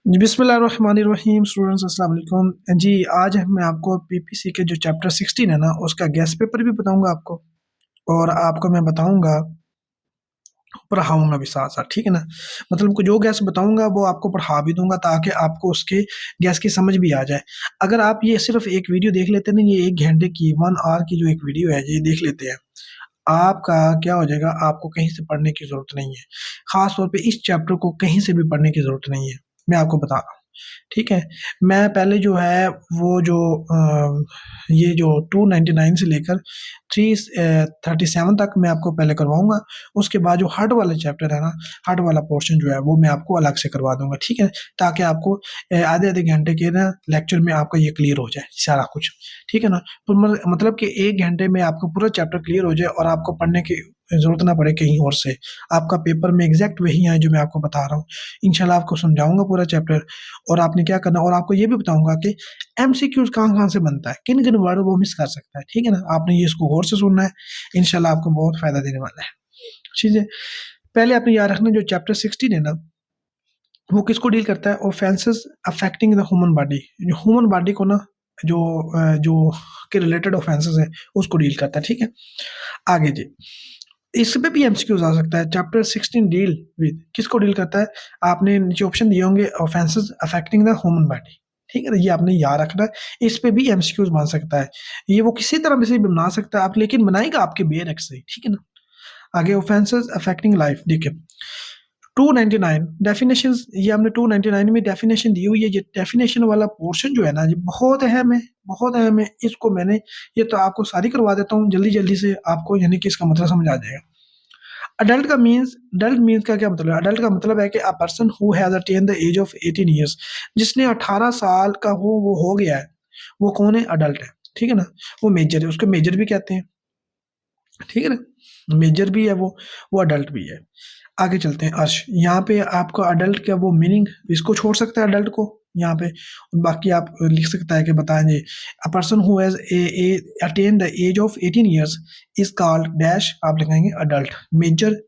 जी, बिस्मिल्लाहिर्रहमानिर्रहीम। स्टूडेंट्स अस्सलाम वालेकुम। जी, आज मैं आपको पीपीसी के जो चैप्टर 16 है ना, उसका गेस पेपर भी बताऊँगा आपको, और आपको मैं बताऊँगा, पढ़ाऊँगा भी साथ-साथ, ठीक है ना? मतलब जो गैस बताऊँगा वो आपको पढ़ा भी दूँगा ताकि आपको उसके गैस की समझ भी आ जाए। अगर आप ये सिर्फ़ एक वीडियो देख लेते हैं ना, ये 1 घंटे की 1 आवर की जो एक वीडियो है, ये देख लेते हैं, आपका क्या हो जाएगा, आपको कहीं से पढ़ने की ज़रूरत नहीं है। ख़ास तौर पे इस चैप्टर को कहीं से भी पढ़ने की ज़रूरत नहीं है, मैं आपको बता रहा हूँ। ठीक है? मैं पहले जो है वो जो ये जो 299 से लेकर 37 तक मैं आपको पहले करवाऊँगा, उसके बाद जो हार्ट वाला चैप्टर है ना, हार्ट वाला पोर्शन जो है वो मैं आपको अलग से करवा दूँगा, ठीक है? ताकि आपको आधे-आधे घंटे के ना लेक्चर में आपका ये क्लियर हो जाए सारा कुछ, ठीक है ना? तो मतलब कि 1 घंटे में आपको पूरा चैप्टर क्लियर हो जाए और आपको पढ़ने की ज़रूरत ना पड़े कहीं और से। आपका पेपर में एग्ज़ैक्ट वही आए जो मैं आपको बता रहा हूँ। इंशाल्लाह आपको समझाऊँगा पूरा चैप्टर, और आपने क्या करना, और आपको ये भी बताऊँगा कि एमसीक्यूज़ कहाँ-कहाँ से बनता है, किन-किन वर्ड वो मिस कर सकता है, ठीक है ना? आपने ये इसको गौर से सुनना है, इंशाल्लाह आपको बहुत फ़ायदा देने वाला है। ठीक है? पहले आपने याद रखना, जो चैप्टर 16 है ना, वो किसको डील करता है? Offences affecting the human body. जो ह्यूमन बॉडी को ना, जो जो के रिलेटेड ऑफेंसेस हैं, उसको डील करता है, ठीक है? आगे जी। इस पे भी एमसीक्यूज़ आ सकता है। चैप्टर 16 डील विद किसको डील करता है? आपने नीचे ऑप्शन दिए होंगे, offences affecting the human body, ठीक है ना? ये आपने याद रखना है। इस पे भी एमसीक्यूज़ बन सकता है। ये वो किसी तरह में से भी बना सकता है आप, लेकिन बनाएगा आपके बेरक से, ठीक है ना? आगे ऑफेंसेस अफेक्टिंग लाइफ देखिए, 299 डेफिनेशंस, ये हमने 299 में डेफिनेशन दी हुई है। ये डेफिनेशन वाला पोर्शन जो है ना, ये बहुत अहम है, बहुत अहम है। इसको मैंने, ये तो आपको सारी करवा देता हूँ जल्दी-जल्दी से, आपको यानी कि इसका मतलब समझ आ जाएगा। अडल्ट मीन्स का क्या मतलब है? अडल्ट का मतलब है कि a person who has attend the age of 18 years, जिसने 18 साल का वो हो गया है, वो कौन है? अडल्ट है, ठीक है ना? वो मेजर है, उसको मेजर भी कहते हैं, ठीक है ना? मेजर भी है वो अडल्ट भी है। आगे चलते हैं अर्श, यहाँ पे आपका अडल्ट का वो मीनिंग, इसको छोड़ सकता है अडल्ट को यहाँ पे, बाकी आप लिख सकता है कि बताएं जी, a person who has attain the age of 18 years is called dash, आप लिखेंगे अडल्ट। मेजर,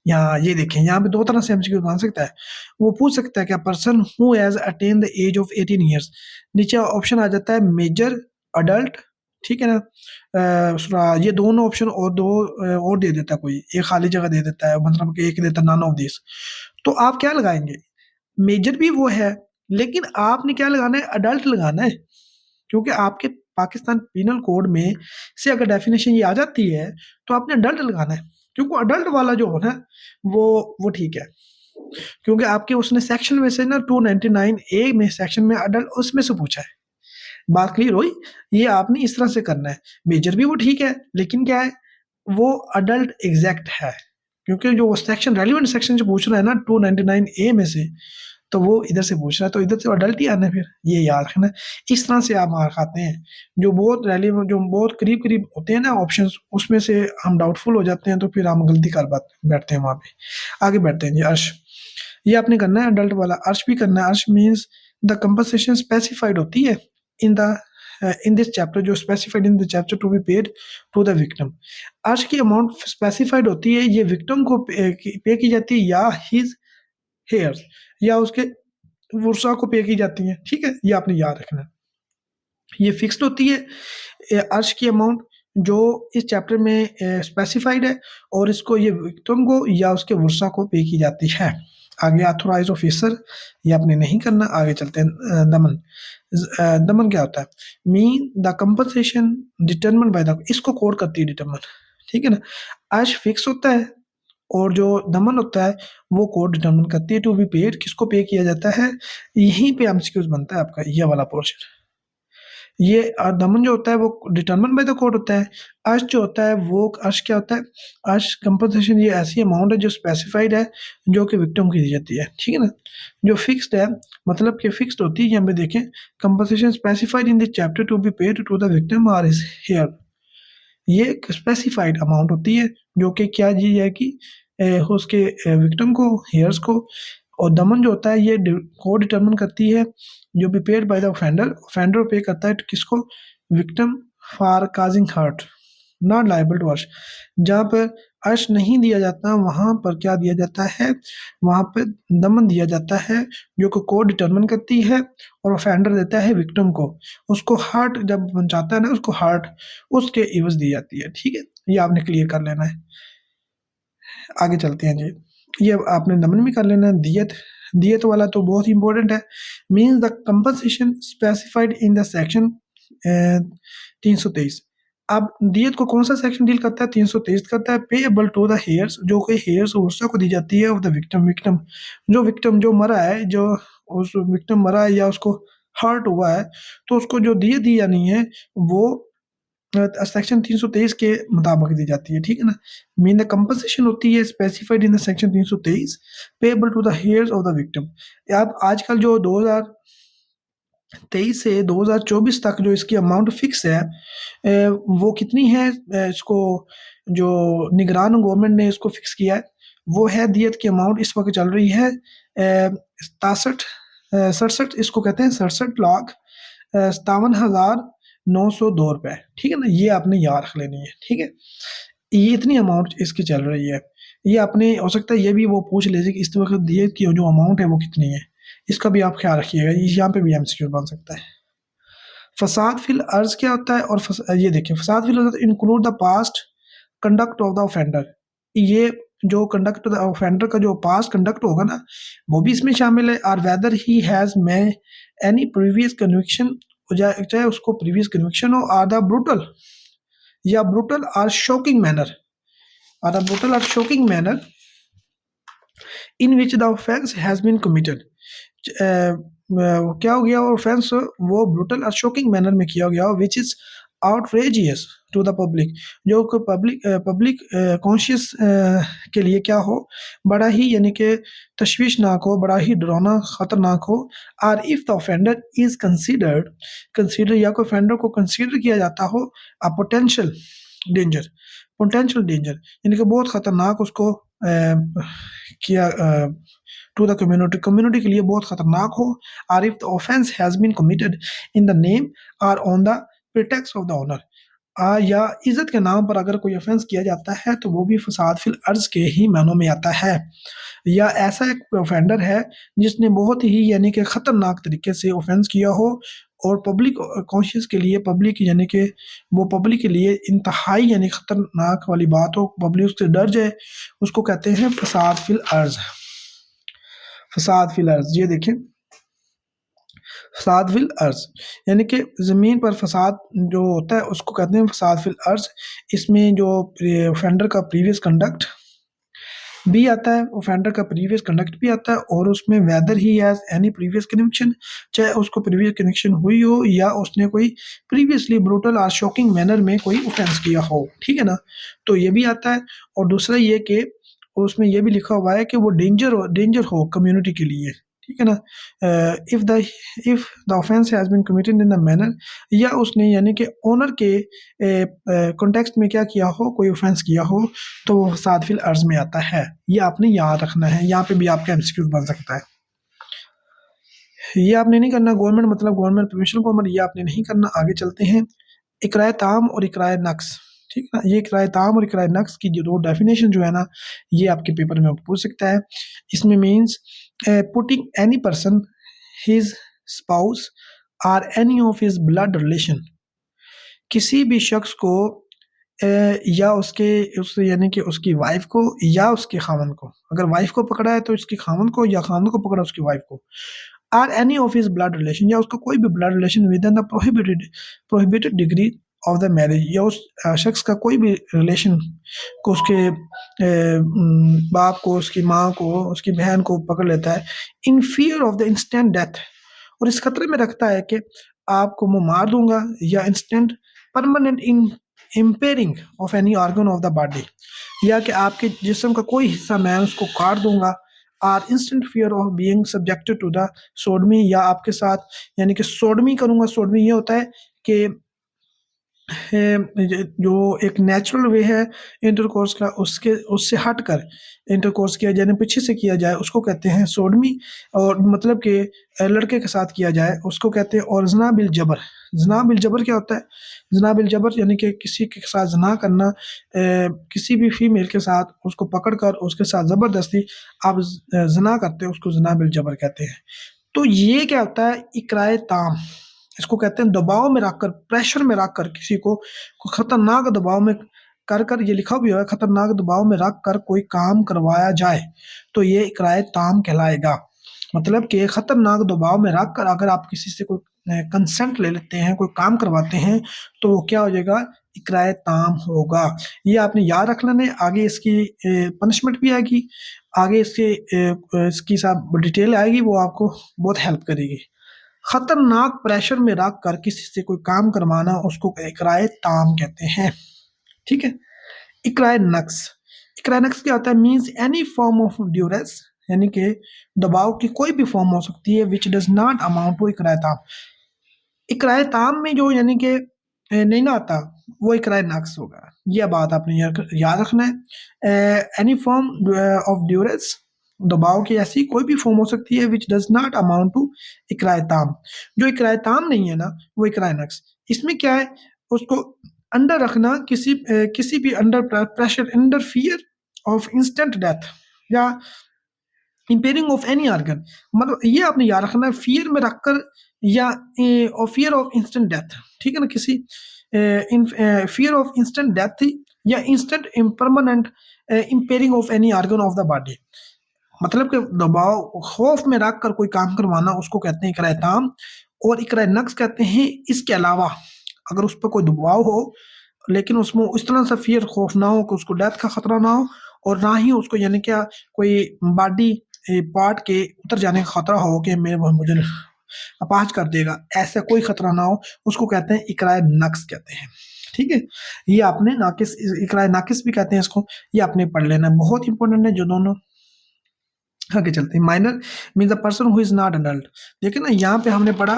यहाँ ये देखें, यहाँ पे 2 तरह से एमसीक्यू बन सकता है। वो पूछ सकता है कि a person who has attend the age of 18 years, नीचे ऑप्शन आ जाता है मेजर, अडल्ट, ठीक है ना? ये दोनों ऑप्शन और 2 और दे देता है कोई, एक खाली जगह दे देता है, मतलब कि एक देता है नॉन ऑफ दिस। तो आप क्या लगाएँगे? मेजर भी वो है, लेकिन आपने क्या लगाना है? अडल्ट लगाना है। क्योंकि आपके पाकिस्तान पिनल कोड में से अगर डेफिनेशन ये आ जाती है, तो आपने अडल्ट लगाना है, क्योंकि अडल्ट वाला जो हो ना, वो ठीक है। क्योंकि आपके उसने सेक्शन में से ना 299 ए में सेक्शन में अडल्ट उसमें से पूछा है। बात क्लियर हुई? ये आपने इस तरह से करना है। मेजर भी वो ठीक है, लेकिन क्या है, वो अडल्ट एग्ज़ैक्ट है। क्योंकि जो सेक्शन रेलेवेंट सेक्शन से पूछ रहा है ना 299 ए में से, तो वो इधर से पूछ रहा है, तो इधर से अडल्ट ही आना है फिर, ये याद रखना। इस तरह से आप मार्क खाते हैं। जो बहुत रेलेवेंट, जो बहुत करीब-करीब होते हैं ना ऑप्शंस, उसमें से हम डाउटफुल हो जाते हैं, तो फिर हम गलती कर बैठते हैं वहाँ पे। आगे बढ़ते हैं जी, अर्श। ये आपने करना है अडल्ट वाला, अर्श भी करना है। अर्श मीन्स द कंपनसेशन स्पेसिफाइड होती है in the in this chapter, जो specified in the chapter to be paid to the victim. अर्श की अमाउंट स्पेसिफाइड होती है, ये विक्टिम को पे की जाती है, या हिज हेयर्स, या उसके वुर्सा को पे की जाती हैं, ठीक है? ये आपने याद रखना है। ये फिक्स्ड होती है अर्श की अमाउंट, जो इस चैप्टर में स्पेसिफाइड है, और इसको ये विक्टिम को या उसके वुर्सा को पे की जाती है। आगे ऑथोराइज्ड ऑफिसर, ये आपने नहीं करना। आगे चलते हैं दमन। दमन क्या होता है? Mean the compensation determined by the, इसको कोड करती है डिटरमिन, ठीक है ना? अर्श फिक्स होता है, और जो दमन होता है वो कोड डिटरमिन करती है टू बी पेड, किसको पे किया जाता है। यहीं पे एमसीक्यूज बनता है आपका ये वाला पोर्शन। ये दमन जो होता है वो डिटरमिन बाय द कोड होता है। अर्श जो होता है वो, अर्श क्या होता है? अर्श कंपनसेशन, ये ऐसी अमाउंट है जो स्पेसिफाइड है, जो कि विक्टिम को दी जाती है, ठीक है ना? जो फिक्स्ड है, मतलब कि फिक्स्ड होती है, यहाँ पे देखें, compensation specified in this chapter to be paid to the victim और हिज हेयर। ये एक स्पेसिफाइड अमाउंट होती है, जो कि क्या दी जाएगी, उसके विक्टिम को, हेयर्स को। और दमन जो होता है ये को डिटरमिन करती है, जो be paid by the offender, offender pay करता है किसको? Victim, for causing hurt, not liable to अर्श। जहाँ पर अर्श नहीं दिया जाता, वहाँ पर क्या दिया जाता है, वहाँ पे दमन दिया जाता है, जो कि कोर्ट डिटरमिन करती है, और ऑफेंडर देता है विक्टिम को, उसको हर्ट जब पहुंचाता है ना, उसको हर्ट उसके एवज दी जाती है। ठीक है, ये आपने क्लियर कर लेना है। आगे चलते हैं जी, ये आपने दमन भी कर लेना है। दियत, दियत वाला तो बहुत ही इंपॉर्टेंट है। Means the compensation specified in the section 323। अब दियत को कौन सा सेक्शन डील करता है, 323 करता है। पेएबल टू द हेयर्स, जो कि हेयर्स उर्सा को दी जाती है, ऑफ द विक्टिम, विक्टिम जो विक्टिम जो मरा है, जो उस विक्टिम मरा है या उसको हर्ट हुआ है, तो उसको जो दियत दी जानी है वो सेक्शन 323 के मुताबिक दी जाती है। ठीक है ना, मीन द कंपनसेशन होती है specified in the section 323 payable to the heirs of the victim. अब आजकल जो 2023 से 2024 तक जो इसकी अमाउंट फिक्स है, वो कितनी है, इसको जो निगरान गवर्नमेंट ने इसको फिक्स किया है, वो है दियत की अमाउंट इस वक्त चल रही है 67 इसको कहते हैं 67 लाख 57,902 रुपए। ठीक है ना, ये आपने याद रख लेनी है। ठीक है, ये इतनी अमाउंट इसकी चल रही है। ये आपने हो सकता है ये भी वो पूछ लीजिए कि इस वक्त दियत की जो अमाउंट है वो कितनी है, इसका भी आप ख्याल रखिएगा, यहाँ पे भी एमसीक्यू बन सकता है। फसाद फिल अर्ज क्या होता है, और ये देखिए फसाद फिल अर्ज include the past conduct of the offender. ये जो कंडक्ट द ऑफेंडर का जो पास्ट कंडक्ट होगा ना, वो भी इसमें शामिल है। और whether he has may any previous conviction, चाहे उसको प्रीवियस कन्विक्शन हो, आर द ब्रूटल या brutal or shocking manner, or the brutal or shocking manner in which the offence has been committed. क्या हो गया ऑफेंस, वो ब्रूटल और shocking manner में किया गया, which is outrageous to the public, जो कि पब्लिक कॉन्शियस के लिए क्या हो, बड़ा ही यानी कि तशवीशनाक हो, बड़ा ही डरावना खतरनाक हो। और if the offender is consider या कोई ऑफेंडर को कंसीडर किया जाता हो a potential danger, potential danger यानी कि बहुत खतरनाक उसको किया टू द कम्युनिटी, कम्युनिटी के लिए बहुत खतरनाक हो। और if the offence has been committed in the name और on the pretext of the honour, या इज्जत के नाम पर अगर कोई ऑफेंस किया जाता है तो वो भी फसाद फिल अर्ज के ही मानों में आता है। या ऐसा एक ऑफेंडर है जिसने बहुत ही यानी कि खतरनाक तरीके से ऑफेंस किया हो और पब्लिक कॉन्शियस के लिए, पब्लिक यानी कि वो पब्लिक के लिए इंतहाई यानी खतरनाक वाली बात हो, पब्लिक उससे डर जाए, उसको कहते हैं फसाद फिल अर्ज। फसाद फिल अर्ज, ये देखें फसाद फिल अर्ज यानी कि ज़मीन पर फसाद जो होता है उसको कहते हैं फसाद फिल अर्ज। इसमें जो ऑफेंडर का प्रीवियस कंडक्ट भी आता है, ऑफेंडर का प्रीवियस कंडक्ट भी आता है, और उसमें weather he has any previous connection, चाहे उसको प्रीवियस कनेक्शन हुई हो या उसने कोई प्रीवियसली ब्रूटल और शॉकिंग मैनर में कोई ऑफेंस किया हो। ठीक है ना, तो ये भी आता है। और दूसरा ये कि उसमें ये भी लिखा हुआ है कि वो डेंजर हो कम्युनिटी के लिए। ठीक है ना, if the offence has been committed in the manner, या उसने यानी कि ओनर के कॉन्टेक्स्ट में क्या किया हो, कोई ऑफेंस किया हो, तो वो फसाद फिल अर्ज में आता है। ये आपने याद रखना है, यहाँ पे भी आपका एमसीक्यू बन सकता है। ये आपने नहीं करना, गवर्नमेंट मतलब गवर्नमेंट परमिशन गवर्नमेंट, ये आपने नहीं करना। आगे चलते हैं, इकराए ताम और इकराए नक्स। ठीक है ना, ये इकराए ताम और इकराए नक्स की जो दो डेफिनेशन जो है ना, ये आपके पेपर में पूछ सकता है। इसमें means putting any person, his spouse और any of his blood relation, किसी भी शख्स को या उसके यानी कि उसकी वाइफ को या उसके खामन को, अगर वाइफ को पकड़ा है तो उसकी खामन को, या खामन को पकड़ा उसकी वाइफ को, और any of his blood relation, या उसका कोई भी blood relation with in the prohibited degree of the marriage, या उस शख्स का कोई भी रिलेशन को, उसके बाप को, उसकी माँ को, उसकी बहन को पकड़ लेता है, इन fear of the instant death, और इस खतरे में रखता है कि आपको मैं मार दूंगा, या instant permanent in impairing of any organ of the body, या कि आपके जिस्म का कोई हिस्सा मैं उसको काट दूंगा, और instant fear of being subjected to the sodomy, या आपके साथ यानी कि सोडमी करूंगा। सोडमी ये होता है कि जो एक नेचुरल वे है इंटरकोर्स का, उसके उससे हट कर इंटरकोर्स किया जाए, पीछे से किया जाए, उसको कहते हैं सोडमी। और मतलब कि लड़के के साथ किया जाए उसको कहते हैं। और जना बिल जबर, जना बिल जबर क्या होता है? जना बिल जबर यानी कि किसी के साथ जना करना, किसी भी फीमेल के साथ उसको पकड़ कर उसके साथ ज़बरदस्ती आप जना करते हो, उसको जना बिल जबर कहते हैं। तो ये क्या होता है? इकराए ताम, इसको कहते हैं दबाव में रखकर, प्रेशर में रखकर किसी को खतरनाक दबाव में कर कर, ये लिखा भी हुआ है, खतरनाक दबाव में रख कर कोई काम करवाया जाए तो ये इकराए ताम कहलाएगा। मतलब कि खतरनाक दबाव में रख कर अगर आप किसी से कोई कंसेंट ले लेते हैं, कोई काम करवाते हैं, तो वो क्या हो जाएगा? इकराए ताम होगा। ये आपने याद रख लेना है। आगे इसकी पनिशमेंट भी आएगी, आगे इसकी सब डिटेल आएगी, वो आपको बहुत हेल्प करेगी। खतरनाक प्रेशर में रख कर किसी से कोई काम करवाना उसको इकराए ताम कहते हैं। ठीक है। इकराए नक्स, इकराए नक्स क्या होता है? Means any form of duress, यानी कि दबाव की कोई भी फॉर्म हो सकती है, which does not amount to इकराए ताम। इकराए ताम में जो यानी कि नहीं ना आता, वो इकराए नक्स होगा। यह बात आपने याद रखना है। एनी फॉर्म ऑफ ड्यूरेस, दबाव की ऐसी कोई भी फॉर्म हो सकती है, which does not amount to इकराए ताम। जो इकराए ताम नहीं है ना, वो इकराए नक्स। इसमें क्या है? उसको अंडर रखना, किसी भी under pressure, under fear of instant death या इंपेयरिंग ऑफ एनी आर्गन। मतलब ये आपने याद रखना है, फियर में रखकर या फियर ऑफ इंस्टेंट डेथ। ठीक है ना? किसी फियर ऑफ इंस्टेंट डेथ या instant impermanent impairing of any organ of the body. मतलब कि दबाव, खौफ में रख कर कोई काम करवाना उसको कहते हैं इकराए ताम। और इकराए नक्स कहते हैं इसके अलावा अगर उस पर कोई दबाव हो, लेकिन उसमें इस तरह से फियर, खौफ ना हो कि उसको डेथ का खतरा ना हो, और ना ही उसको यानी क्या कोई बॉडी पार्ट के उतर जाने का खतरा हो कि मुझे अपाहज कर देगा, ऐसा कोई खतरा ना हो, उसको कहते हैं इकराए नक्स कहते हैं। ठीक है। ये आपने नाकिस, इकराए नाकिस भी कहते हैं इसको, ये आपने पढ़ लेना, बहुत इंपॉर्टेंट है जो दोनों। आगे चलते हैं। Minor means a person who is not adult. देखिए ना, यहाँ पे हमने पढ़ा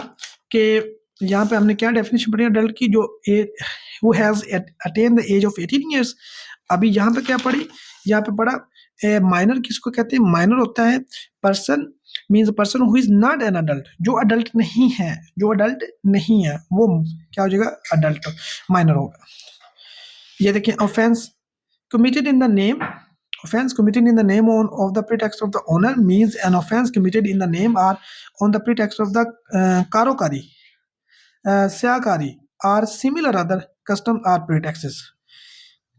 कि यहाँ पे हमने क्या डेफिनेशन पढ़ी अडल्ट की, जो who has attain the age of 18 years. अभी यहाँ पे क्या पढ़ी? यहाँ पे पढ़ा माइनर किसको कहते हैं? माइनर होता है person, means person who is not an adult, जो अडल्ट नहीं है, जो अडल्ट नहीं है वो क्या हो जाएगा? अडल्ट, माइनर होगा। ये देखिए, offence committed in the name, offense committed in the name of the pretext of the owner means an offense committed in the name or on the pretext of the karokari, syakari or similar other custom or pretexts।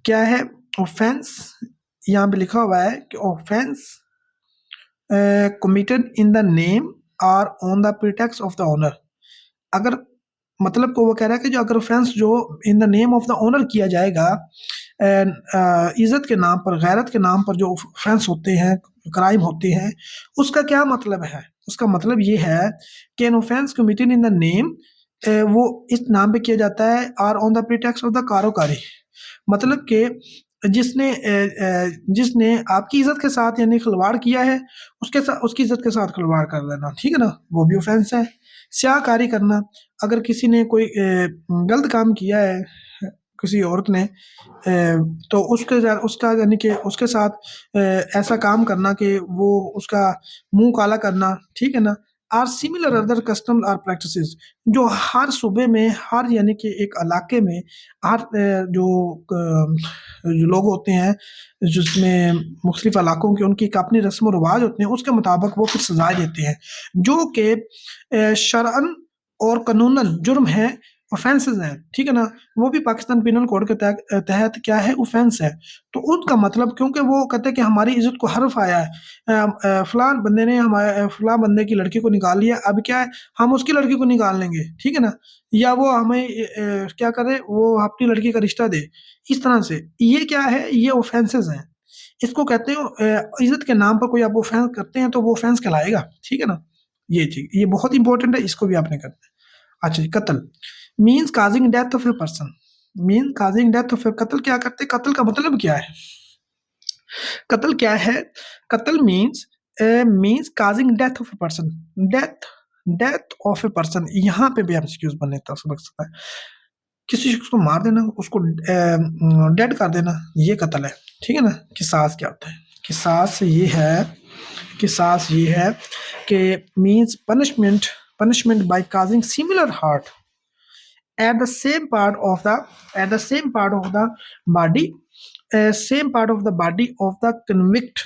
क्या है offence? यहाँ पे लिखा हुआ है कि offence committed in the name or on the pretext of the owner। अगर मतलब को वो कह रहा है कि जो अगर ऑफेंस जो इन the name of the owner किया जाएगा, इज्जत के नाम पर, गैरत के नाम पर जो ऑफेंस होते हैं, क्राइम होते हैं, उसका क्या मतलब है? उसका मतलब ये है कि an offence committed in the name, वो इस नाम पे किया जाता है, or on the pretext of the karo kari. मतलब कि जिसने आपकी इज्जत के साथ यानी खिलवाड़ किया है, उसके साथ, उसकी इज्जत के साथ खिलवाड़ कर देना, ठीक है ना, वो भी ऑफेंस है। स्याहकारी करना, अगर किसी ने कोई गलत काम किया है, किसी औरत ने, तो उसका यानी कि उसके साथ ऐसा काम करना कि वो उसका मुंह काला करना, ठीक है ना। Or similar other custom or practices, जो हर सूबे में, हर यानी कि एक इलाके में, हर जो लोग होते हैं जिसमें मुख्तलिफ इलाकों के उनकी एक अपनी रस्म व रवाज होते हैं, उसके मुताबिक वो फिर सजाएँ देते हैं, जो कि शरअन और कानूनन जुर्म है, ऑफेंसेस हैं, ठीक है ना। वो भी पाकिस्तान पिनल कोड के तहत क्या है? ऑफेंस है। तो उनका मतलब, क्योंकि वो कहते हैं कि हमारी इज्जत को हर्फ आया है, फलां बंदे ने हमारे फलां बंदे की लड़की को निकाल लिया, अब क्या है, हम उसकी लड़की को निकाल लेंगे, ठीक है ना, या वो हमें क्या करे, वो अपनी लड़की का रिश्ता दे, इस तरह से। ये क्या है? ये ऑफेंसेस हैं। इसको कहते हैं इज्जत के नाम पर कोई आप ऑफेंस करते हैं तो वो ऑफेंस कहलाएगा, ठीक है ना। ये चीज, ये बहुत इंपॉर्टेंट है, इसको भी आपने करना है। अच्छा जी, कत्ल means causing death of a person, mean causing death of a, कत्ल क्या करते हैं? कत्ल का मतलब क्या है? कत्ल क्या है? कत्ल means causing death of a person, death, death of a person. यहाँ पे भी एमसीक्यूज बनने तक समझ सकता है। किसी शख्स को मार देना, उसको डेड कर देना, ये कत्ल है, ठीक है ना। किसास क्या होता है? किसास ये है, किसास ये है कि means punishment, punishment by causing similar hurt at the same part of the at the same part of the body, same part of the body of the convict,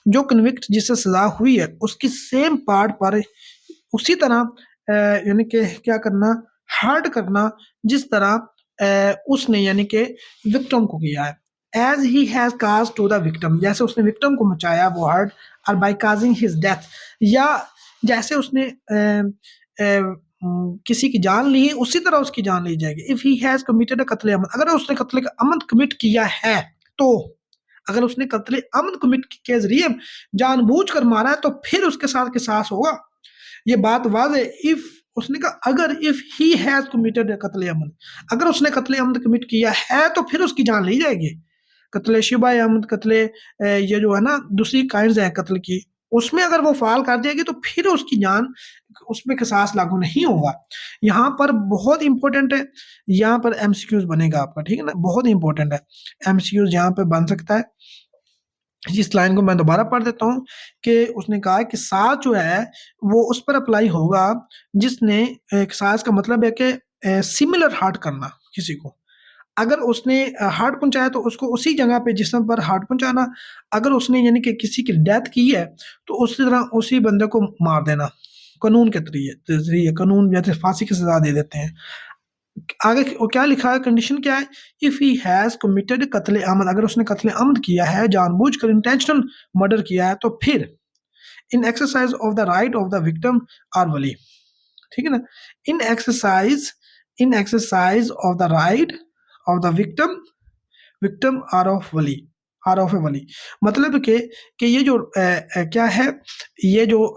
जो convict जिससे सजा हुई है उसकी सेम पार्ट पर उसी तरह यानी कि क्या करना, हार्ट करना जिस तरह उसने यानी कि विक्टिम को किया है। As he has cause to the victim, जैसे उसने विक्टिम को मचाया वो हार्ट, और बाय काजिंग हिज डेथ, या जैसे उसने किसी की जान ली उसी तरह उसकी जान ली जाएगी। इफ ही हैज कमिटेड अ कत्ल अमद, अगर उसने कत्ल का अमद कमिट किया है तो, अगर उसने कत्ल अमद कमिट के जरिए जानबूझकर मारा है तो फिर उसके साथ किसास होगा। ये बात वाज़ है। इफ उसने कहा अगर इफ ही हैज कमिटेड कत्ल अमद, अगर उसने कत्ल अमद कमिट किया है तो फिर उसकी जान ली जाएगी। कत्ल शिबा अमद, कत्ल ये जो है ना दूसरी काइंड्स हैं कत्ल की, उसमें अगर वो फाल कर देगी तो फिर उसकी जान, उसमें किसास लागू नहीं होगा। यहाँ पर बहुत इंपॉर्टेंट है, यहाँ पर एमसीक्यूज बनेगा आपका, ठीक है ना, बहुत इंपॉर्टेंट है एमसीक्यूज यहाँ पे बन सकता है। इस लाइन को मैं दोबारा पढ़ देता हूँ कि उसने कहा कि सास जो है वो उस पर अप्लाई होगा जिसने, सास का मतलब है कि सिमिलर हार्ट करना किसी को, अगर उसने हार्ट पहुंचाया तो उसको उसी जगह पे जिस्म पर हार्ट पहुंचाना, अगर उसने यानी कि किसी की डेथ की है तो उसी तरह उसी बंदे को मार देना कानून के जरिए, कानून जैसे फांसी की सजा दे देते हैं। आगे क्या लिखा है, कंडीशन क्या है, इफ ही हैज कमिटेड कत्ल अमद, अगर उसने कत्ल अमद किया है, जानबूझकर इंटेंशनल मर्डर किया है तो फिर in exercise of the right of the victim or वली, ठीक है ना, in exercise of the right of the victim or of a वली, मतलब कि ये जो क्या है, ये जो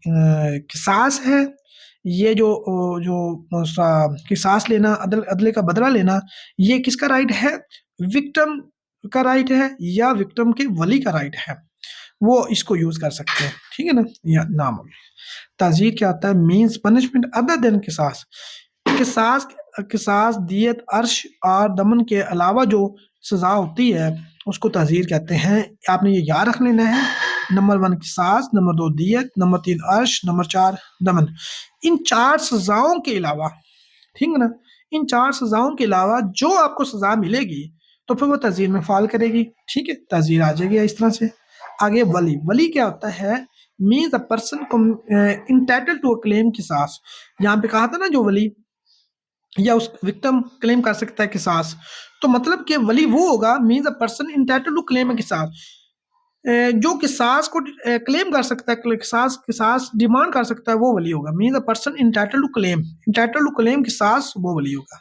किसास है, ये जो किसास लेना, अदले का बदला लेना, ये किसका राइट है, विक्टिम का राइट है या विक्टिम के वली का राइट है, वो इसको यूज कर सकते हैं, ठीक है ना। या नाम ताजीर क्या होता है, मीन्स पनिशमेंट अदर देन किसास, किसास किसास दियत अर्श और दमन के अलावा जो सजा होती है उसको ताजीर कहते हैं। आपने ये याद रख लेना है, नंबर 1 किसास, नंबर 2 दियत, नंबर 3 अर्श, नंबर 4 दमन। इन 4 सजाओं के अलावा, ठीक है ना, इन 4 सजाओं के अलावा जो आपको सजा मिलेगी तो फिर वो ताजीर में फाल करेगी, ठीक है, ताजीर आ जाएगी इस तरह से। आगे वली, वली क्या होता है, means a person entitle to a claim किसास, यहाँ पे कहा था ना जो वली या उस विक्टिम क्लेम कर सकता है किसास, तो मतलब कि वली वो होगा, means a person entitle to claim किसास, जो किसास को क्लेम कर सकता है, किसास किसास डिमांड कर सकता है वो वली होगा, means a person entitle to claim किसास वो वली होगा।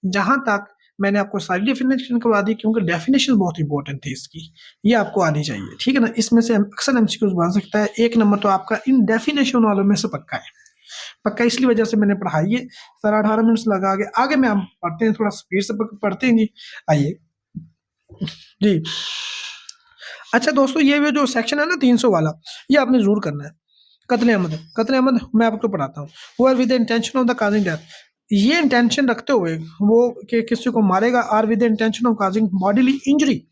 जहां तक मैंने आपको सारी डेफिनेशन करवा दी क्योंकि डेफिनेशन बहुत इंपॉर्टेंट थी इसकी, ये आपको आनी चाहिए, ठीक है ना। इसमें से अक्सर एमसीक्यूज बन सकता है, एक नंबर तो आपका इन डेफिनेशन वालों में से पक्का है, पक्का इसलिए वजह से मैंने पढ़ाई है, 18.5 मिनट लगा के आगे में हम पढ़ते हैं, थोड़ा स्पीड से पढ़ते हैं जी। आइए जी। अच्छा दोस्तों, ये जो सेक्शन है ना 300 वाला, ये आपने जरूर करना है। कत्ले अहमद, कत्ले अहमद मैं आपको पढ़ाता हूँ। वो with intention of the causing death, ये इंटेंशन रखते हुए वो कि किसी को मारेगा, और with intention of causing bodily injury,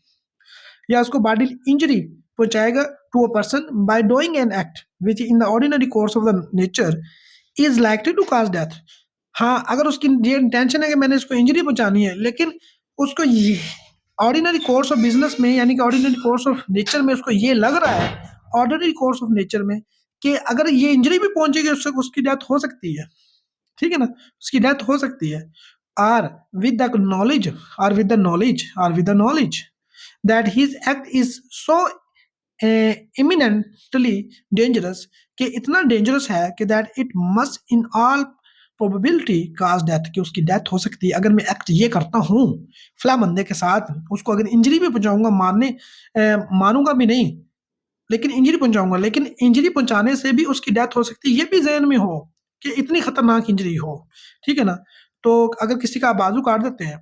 या उसको बॉडीली इंजरी पहुंचाएगा to a person by doing an act which in the ordinary course of the nature is likely to cause death. हाँ, अगर उसकी ये इंटेंशन है कि मैंने इसको इंजरी पहुंचानी है, लेकिन उसको ये ऑर्डिनरी कोर्स ऑफ बिजनेस में यानी कि ऑर्डिनरी कोर्स ऑफ नेचर में उसको ये लग रहा है, ऑर्डिनरी कोर्स ऑफ नेचर में, कि अगर ये इंजरी भी पहुंचेगी उससे उसकी डेथ हो सकती है, ठीक है ना, उसकी डेथ हो सकती है। Or with the knowledge, or with the knowledge that his act is so imminently dangerous, कि इतना डेंजरस है कि that it must in all probability cause death, कि उसकी डेथ हो सकती है अगर मैं एक्ट ये करता हूँ फला बंदे के साथ, उसको अगर इंजरी भी पहुंचाऊंगा, मारूंगा भी नहीं लेकिन इंजरी पहुंचाऊंगा, लेकिन इंजरी पहुंचाने से भी उसकी डेथ हो सकती है, ये भी जहन में हो कि इतनी खतरनाक इंजरी हो, ठीक है ना। तो अगर किसी का बाजू काट देते हैं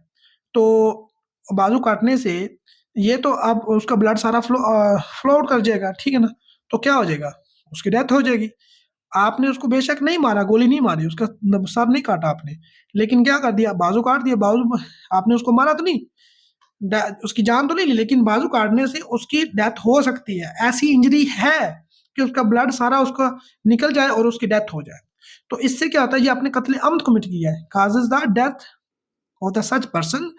तो बाजू काटने से ये तो अब उसका ब्लड सारा फ्लो आउट कर जाएगा, ठीक है ना, तो क्या हो जाएगा, उसकी डेथ हो जाएगी। आपने उसको बेशक नहीं मारा, गोली नहीं मारी, उसका सर नहीं काटा आपने, लेकिन क्या कर दिया, बाजू काट दिया। बाजू आपने उसको मारा तो नहीं, उसकी जान तो नहीं ली, लेकिन बाजू काटने से उसकी डेथ हो सकती है। ऐसी इंजरी है कि उसका ब्लड सारा उसका निकल जाए और उसकी डेथ हो जाए। तो इससे क्या होता है, ये आपने कत्ले अमद कमिट किया है, causes the death of the such person.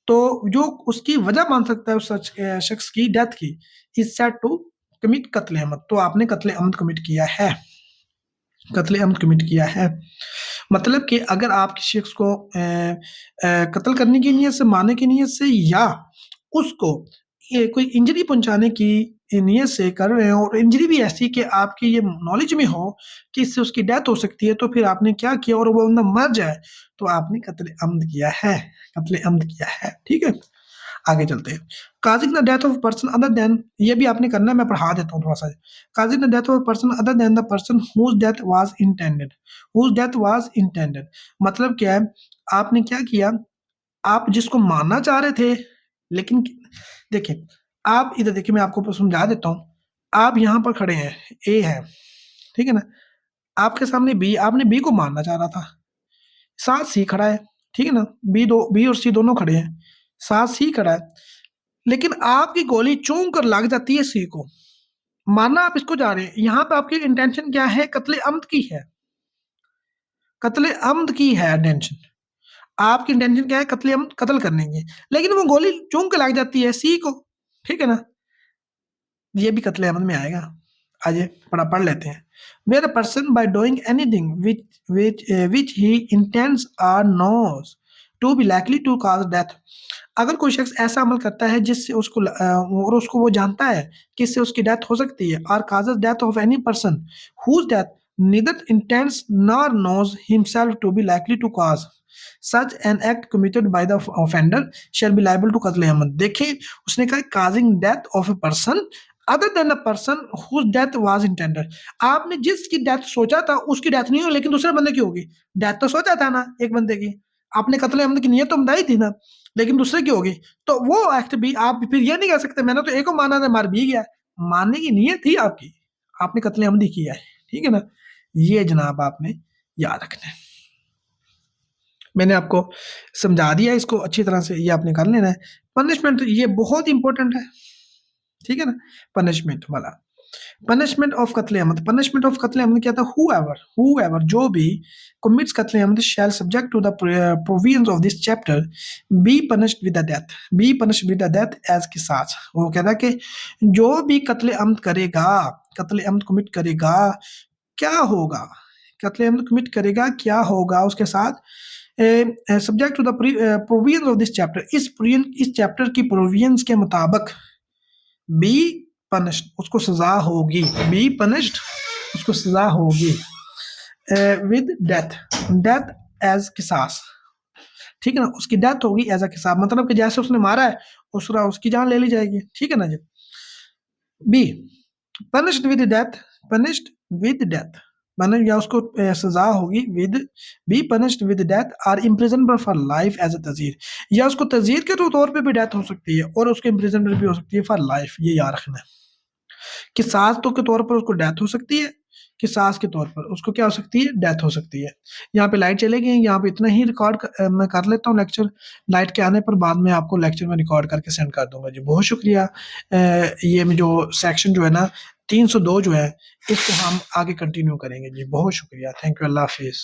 तो जो उसकी वजह मान सकता है उस सच शख्स की डेथ की, इज सेड टू कमिट कत्ले अमद। तो आपने कत्ले अमद कमिट किया है, कत्ले अमद कमिट किया है। मतलब कि अगर आप किसी शख्स को कत्ल करने की नीयत से, मारने की नीयत से, या उसको ये कोई इंजरी पहुंचाने की नीयत से कर रहे हो, और इंजरी भी ऐसी कि आपकी ये नॉलेज में हो कि इससे उसकी डेथ हो सकती है, तो फिर आपने क्या किया और वो बंदा मर जाए, तो आपने कत्ले अमद किया है, कत्ले अमद किया है। ठीक है, आगे चलते हैं। Causing the death of person other then, ये भी आपने करना है, मैं पढ़ा देता हूँ थोड़ा सा। Causing the death of person other than the person whose death was intended, whose death was intended. मतलब क्या है, आपने क्या किया, आप जिसको मारना चाह रहे थे, लेकिन देखिए, आप इधर देखिए, मैं आपको समझा देता हूँ। आप यहाँ पर खड़े हैं, ए है, ठीक है ना, आपके सामने बी, आपने बी को मारना चाह रहा था, साथ सी खड़ा है, ठीक है ना, बी और सी दोनों खड़े हैं, साथ सी खड़ा है, लेकिन आपकी गोली चूम कर लग जाती है सी को, मारना आप इसको जा रहे हैं, यहाँ पे आपकी इंटेंशन क्या है, कत्ले अमद की है, कत्ले अमद की है इंटेंशन। आपकी इंटेंशन क्या है, कत्ले अमद, कत्ल करने की, लेकिन वो गोली चूम के लग जाती है सी को, ठीक है ना, ये भी कत्ले अमद में आएगा। आइए पढ़ लेते हैं। Where a person by doing anything which he intends or knows to be likely to cause death. अगर कोई शख्स ऐसा अमल करता है जिससे उसको और उसको वो जानता है कि इससे उसकी डेथ हो सकती है, और causes death of any person whose death neither intends nor knows himself to be likely to cause such an act committed by the offender shall be liable to कत्ल अमद। देखिए, उसने कहा causing death of a person other than the person whose death was intended. आपने जिसकी death सोचा था उसकी डेथ नहीं हुई, लेकिन दूसरे बंदे की होगी। डेथ तो सोचा था ना एक बंदे की, आपने कत्ले अमद की नीयत तो बताई थी ना, लेकिन दूसरे की होगी, तो वो एक्ट भी आप फिर ये नहीं कह सकते मैंने तो एक को माना था, मार भी गया। मारने की नीयत थी आपकी, आपने कत्ले अमद ही किया है, ठीक है ना। ये जनाब आपने याद रखना है। मैंने आपको समझा दिया, इसको अच्छी तरह से ये आपने कर लेना है। पनिशमेंट ये बहुत इंपॉर्टेंट है, ठीक है ना, पनिशमेंट वाला। पनिशमेंट ऑफ कत्ले अमद, पनिशमेंट ऑफ कत्ले अमद क्या था, whoever जो भी commits कत्ले अमद shall subject to the provisions of this chapter be punished with the death, be punished with the death as किसास। वो कहता है कि जो भी कत्ले अमद करेगा, कत्ले अमद कमिट करेगा, क्या होगा, कत्ले अमद कमिट करेगा क्या होगा उसके साथ, subject to the provisions of this chapter, इस चैप्टर की प्रोविजंस के मुताबिक बी पनिश्ड, उसको सजा होगी, बी पनिश्ड, उसको सजा होगी विद डेथ, डेथ एज किसास, ठीक है ना, उसकी डेथ होगी एज अ किसास, मतलब कि जैसे उसने मारा है उसकी जान ले ली जाएगी, ठीक है ना जी। Be punished with death, punished with death माने या उसको सजा होगी with, be punished with death or imprisonment for life as a तजीर, या उसको तजीर के तौर पे भी डेथ हो सकती है और उसके इम्प्रिजनमेंट भी हो सकती है फॉर लाइफ। ये याद रखना है कि सास तो के तौर पर उसको डेथ हो सकती है, कि सास के तौर पर उसको क्या हो सकती है, डेथ हो सकती है। यहाँ पे लाइट चले गई, यहाँ पे इतना ही रिकॉर्ड मैं कर लेता हूँ लेक्चर, लाइट के आने पर बाद में आपको लेक्चर में रिकॉर्ड करके सेंड कर दूंगा जी। बहुत शुक्रिया। ये जो सेक्शन जो है ना 302 जो है, इसको हम आगे कंटिन्यू करेंगे जी। बहुत शुक्रिया, थैंक यू, अल्लाह हाफिज़।